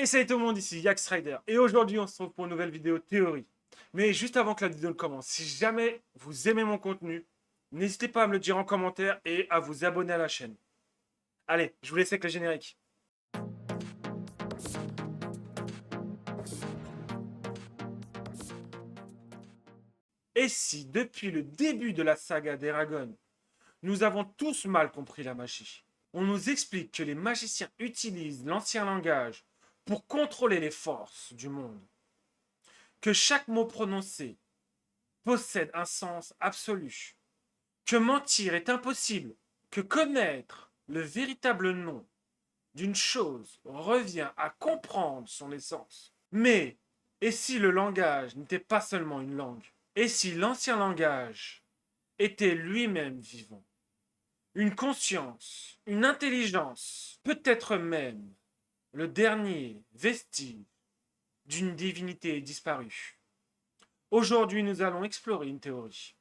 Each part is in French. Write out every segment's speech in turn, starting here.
Et salut tout le monde, ici Yax Rider. Et aujourd'hui, on se retrouve pour une nouvelle vidéo théorie. Mais juste avant que la vidéo ne commence, si jamais vous aimez mon contenu, n'hésitez pas à me le dire en commentaire et à vous abonner à la chaîne. Allez, je vous laisse avec le générique. Et si, depuis le début de la saga d'Eragon, nous avons tous mal compris la magie, on nous explique que les magiciens utilisent l'ancien langage pour contrôler les forces du monde, que chaque mot prononcé possède un sens absolu, que mentir est impossible, que connaître le véritable nom d'une chose revient à comprendre son essence. Mais, et si le langage n'était pas seulement une langue? Et si l'ancien langage était lui-même vivant? Une conscience, une intelligence, peut-être même le dernier vestige d'une divinité disparue. Aujourd'hui, nous allons explorer une théorie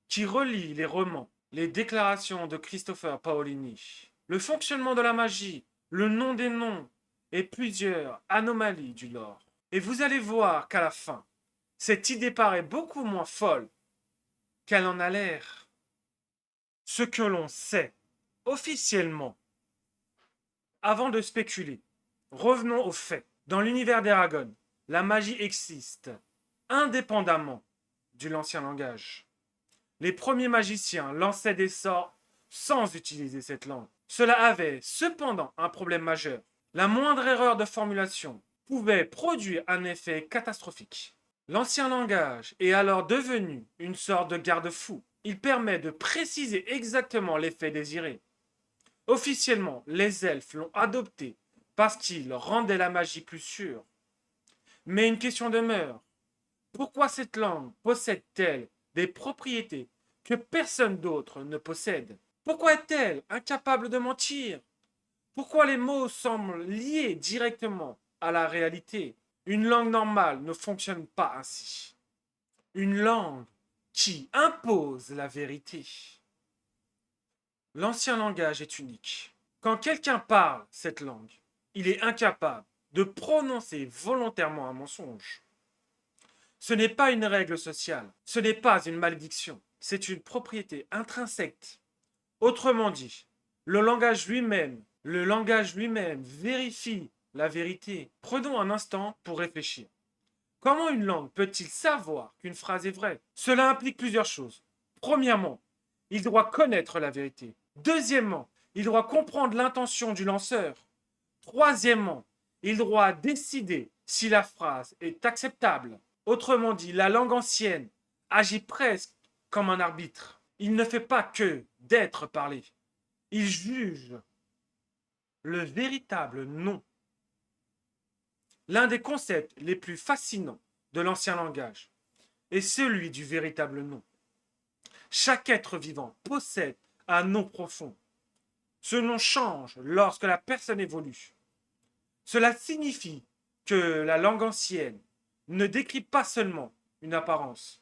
qui relie les romans, les déclarations de Christopher Paolini, le fonctionnement de la magie, le nom des noms et plusieurs anomalies du lore. Et vous allez voir qu'à la fin, cette idée paraît beaucoup moins folle qu'elle en a l'air. Ce que l'on sait officiellement, avant de spéculer, revenons aux faits. Dans l'univers d'Eragon, la magie existe indépendamment de l'ancien langage. Les premiers magiciens lançaient des sorts sans utiliser cette langue. Cela avait cependant un problème majeur. La moindre erreur de formulation pouvait produire un effet catastrophique. L'ancien langage est alors devenu une sorte de garde-fou. Il permet de préciser exactement l'effet désiré. Officiellement, les elfes l'ont adopté parce qu'il rendait la magie plus sûre. Mais une question demeure. Pourquoi cette langue possède-t-elle des propriétés que personne d'autre ne possède? Pourquoi est-elle incapable de mentir? Pourquoi les mots semblent liés directement à la réalité? Une langue normale ne fonctionne pas ainsi. Une langue qui impose la vérité. L'ancien langage est unique. Quand quelqu'un parle cette langue, il est incapable de prononcer volontairement un mensonge. Ce n'est pas une règle sociale, ce n'est pas une malédiction, c'est une propriété intrinsèque. Autrement dit, le langage lui-même vérifie la vérité. Prenons un instant pour réfléchir. Comment une langue peut-il savoir qu'une phrase est vraie? Cela implique plusieurs choses. Premièrement, il doit connaître la vérité. Deuxièmement, il doit comprendre l'intention du lanceur. Troisièmement, il doit décider si la phrase est acceptable. Autrement dit, la langue ancienne agit presque comme un arbitre. Il ne fait pas que d'être parlé. Il juge le véritable nom. L'un des concepts les plus fascinants de l'ancien langage est celui du véritable nom. Chaque être vivant possède un nom profond. Ce nom change lorsque la personne évolue. Cela signifie que la langue ancienne ne décrit pas seulement une apparence,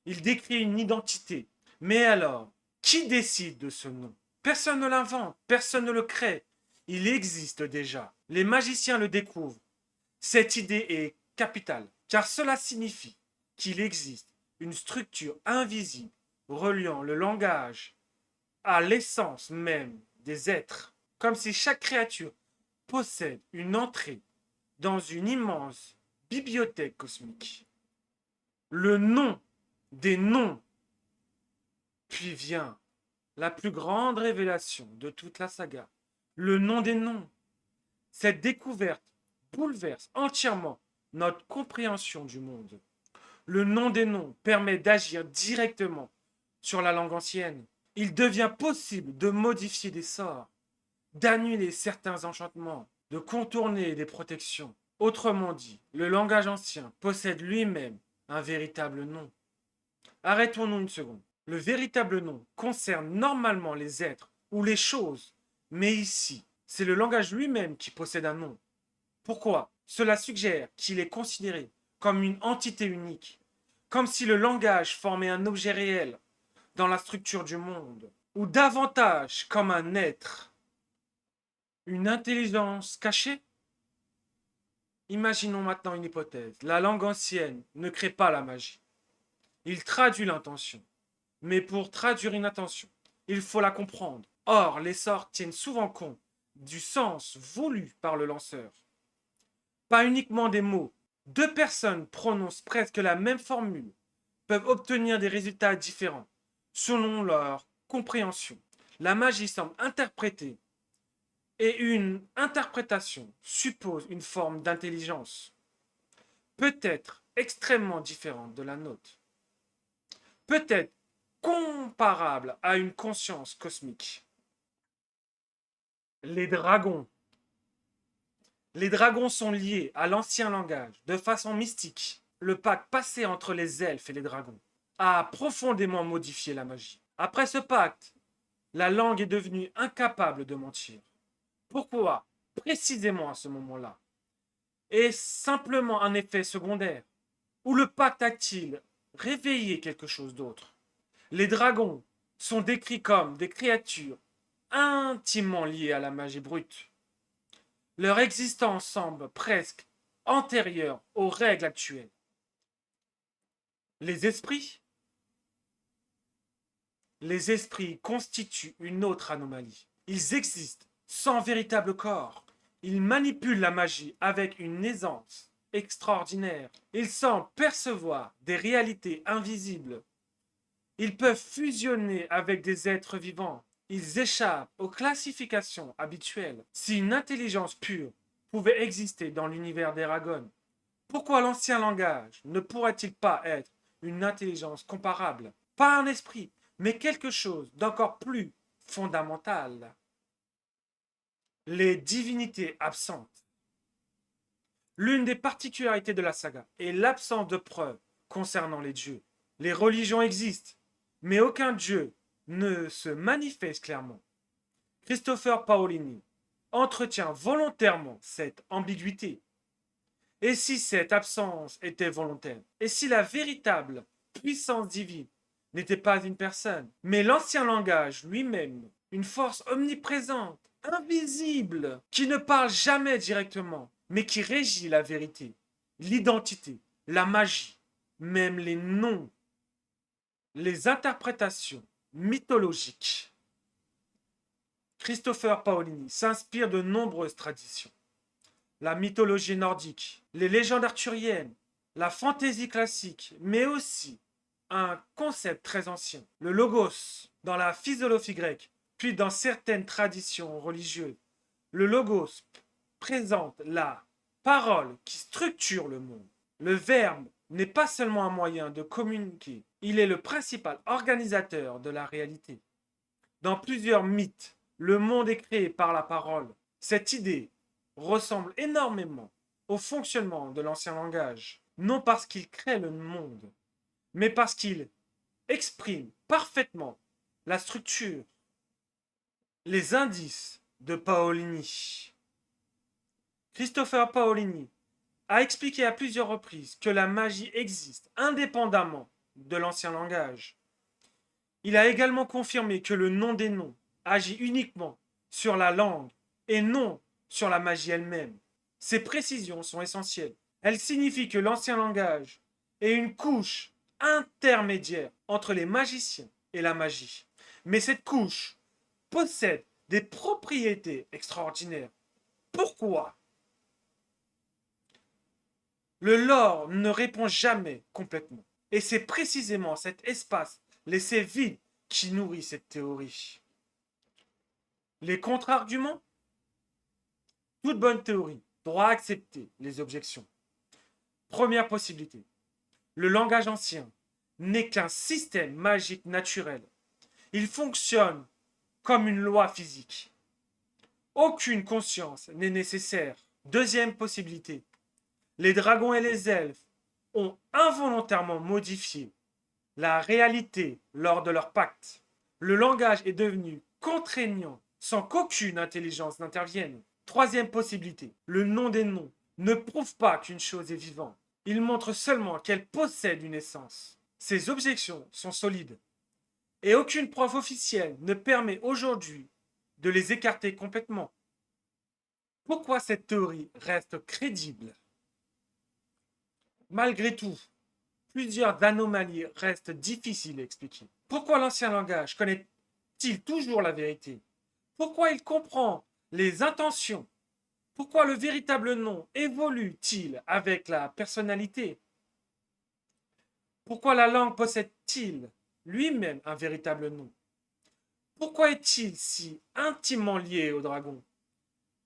il décrit une identité. Mais alors, qui décide de ce nom? Personne ne l'invente, personne ne le crée. Il existe déjà. Les magiciens le découvrent. Cette idée est capitale, car cela signifie qu'il existe une structure invisible reliant le langage à l'essence même des êtres, comme si chaque créature possède une entrée dans une immense bibliothèque cosmique. Le nom des noms. Puis vient la plus grande révélation de toute la saga. Le nom des noms. Cette découverte bouleverse entièrement notre compréhension du monde. Le nom des noms permet d'agir directement sur la langue ancienne. Il devient possible de modifier des sorts, d'annuler certains enchantements, de contourner des protections. Autrement dit, le langage ancien possède lui-même un véritable nom. Arrêtons-nous une seconde. Le véritable nom concerne normalement les êtres ou les choses, mais ici, c'est le langage lui-même qui possède un nom. Pourquoi? Cela suggère qu'il est considéré comme une entité unique, comme si le langage formait un objet réel dans la structure du monde, ou davantage comme un être, une intelligence cachée. Imaginons maintenant une hypothèse. La langue ancienne ne crée pas la magie. Il traduit l'intention. Mais pour traduire une intention, il faut la comprendre. Or, les sorts tiennent souvent compte du sens voulu par le lanceur. Pas uniquement des mots. Deux personnes prononcent presque la même formule, peuvent obtenir des résultats différents selon leur compréhension. La magie semble interpréter et une interprétation suppose une forme d'intelligence, peut-être extrêmement différente de la nôtre, peut-être comparable à une conscience cosmique. Les dragons. Les dragons sont liés à l'ancien langage de façon mystique. Le pacte passé entre les elfes et les dragons a profondément modifié la magie. Après ce pacte, la langue est devenue incapable de mentir. Pourquoi précisément à ce moment-là? Est-ce simplement un effet secondaire? Ou le pacte a-t-il réveillé quelque chose d'autre? Les dragons sont décrits comme des créatures intimement liées à la magie brute. Leur existence semble presque antérieure aux règles actuelles. Les esprits? Les esprits constituent une autre anomalie. Ils existent sans véritable corps. Ils manipulent la magie avec une aisance extraordinaire. Ils semblent percevoir des réalités invisibles. Ils peuvent fusionner avec des êtres vivants. Ils échappent aux classifications habituelles. Si une intelligence pure pouvait exister dans l'univers d'Eragon, pourquoi l'ancien langage ne pourrait-il pas être une intelligence comparable? Pas un esprit, mais quelque chose d'encore plus fondamental. Les divinités absentes. L'une des particularités de la saga est l'absence de preuves concernant les dieux. Les religions existent, mais aucun dieu ne se manifeste clairement. Christopher Paolini entretient volontairement cette ambiguïté. Et si cette absence était volontaire? Et si la véritable puissance divine n'était pas une personne, mais l'ancien langage lui-même, une force omniprésente, invisible, qui ne parle jamais directement, mais qui régit la vérité, l'identité, la magie, même les noms, les interprétations mythologiques? Christopher Paolini s'inspire de nombreuses traditions. La mythologie nordique, les légendes arthuriennes, la fantaisie classique, mais aussi un concept très ancien, le logos, dans la philosophie grecque, puis dans certaines traditions religieuses. Le logos présente la parole qui structure le monde. Le verbe n'est pas seulement un moyen de communiquer, il est le principal organisateur de la réalité. Dans plusieurs mythes, le monde est créé par la parole. Cette idée ressemble énormément au fonctionnement de l'ancien langage, non parce qu'il crée le monde, mais parce qu'il exprime parfaitement la structure. Les indices de Paolini. Christopher Paolini a expliqué à plusieurs reprises que la magie existe indépendamment de l'ancien langage. Il a également confirmé que le nom des noms agit uniquement sur la langue et non sur la magie elle-même. Ces précisions sont essentielles. Elles signifient que l'ancien langage est une couche intermédiaire entre les magiciens et la magie. Mais cette couche possède des propriétés extraordinaires. Pourquoi? Le lore ne répond jamais complètement. Et c'est précisément cet espace laissé vide qui nourrit cette théorie. Les contre-arguments? Toute bonne théorie doit accepter les objections. Première possibilité. Le langage ancien n'est qu'un système magique naturel. Il fonctionne comme une loi physique. Aucune conscience n'est nécessaire. Deuxième possibilité. Les dragons et les elfes ont involontairement modifié la réalité lors de leur pacte. Le langage est devenu contraignant sans qu'aucune intelligence n'intervienne. Troisième possibilité, le nom des noms ne prouve pas qu'une chose est vivante. Il montre seulement qu'elle possède une essence. Ces objections sont solides et aucune preuve officielle ne permet aujourd'hui de les écarter complètement. Pourquoi cette théorie reste crédible? Malgré tout, plusieurs anomalies restent difficiles à expliquer. Pourquoi l'ancien langage connaît-il toujours la vérité? Pourquoi il comprend les intentions? Pourquoi le véritable nom évolue-t-il avec la personnalité? Pourquoi la langue possède-t-il lui-même un véritable nom? Pourquoi est-il si intimement lié au dragon?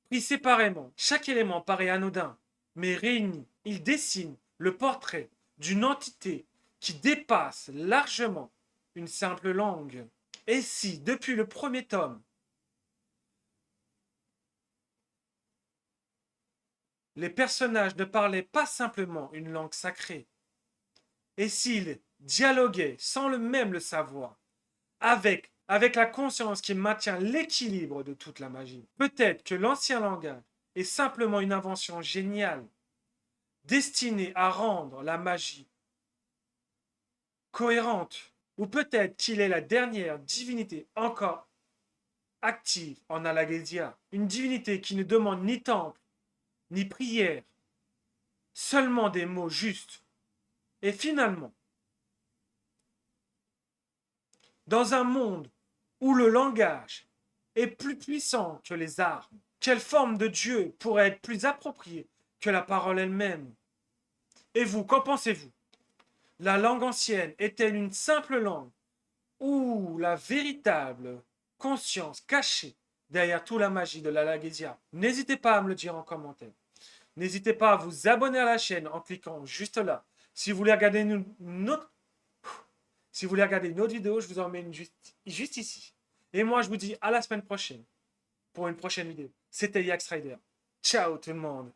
Pris séparément, chaque élément paraît anodin, mais réuni, il dessine le portrait d'une entité qui dépasse largement une simple langue. Et si, depuis le premier tome, les personnages ne parlaient pas simplement une langue sacrée, et s'ils dialoguaient sans même le savoir, avec la conscience qui maintient l'équilibre de toute la magie, peut-être que l'ancien langage est simplement une invention géniale, destinée à rendre la magie cohérente, ou peut-être qu'il est la dernière divinité encore active en Alagaësia, une divinité qui ne demande ni temple, ni prière, seulement des mots justes. Et finalement, dans un monde où le langage est plus puissant que les armes, quelle forme de Dieu pourrait être plus appropriée que la parole elle-même? Et vous, qu'en pensez-vous? La langue ancienne est-elle une simple langue ou la véritable conscience cachée derrière toute la magie de la Lagaesia? N'hésitez pas à me le dire en commentaire. N'hésitez pas à vous abonner à la chaîne en cliquant juste là. Si vous voulez regarder une autre, vidéo, je vous emmène juste ici. Et moi, je vous dis à la semaine prochaine pour une prochaine vidéo. C'était Yax Rider. Ciao tout le monde.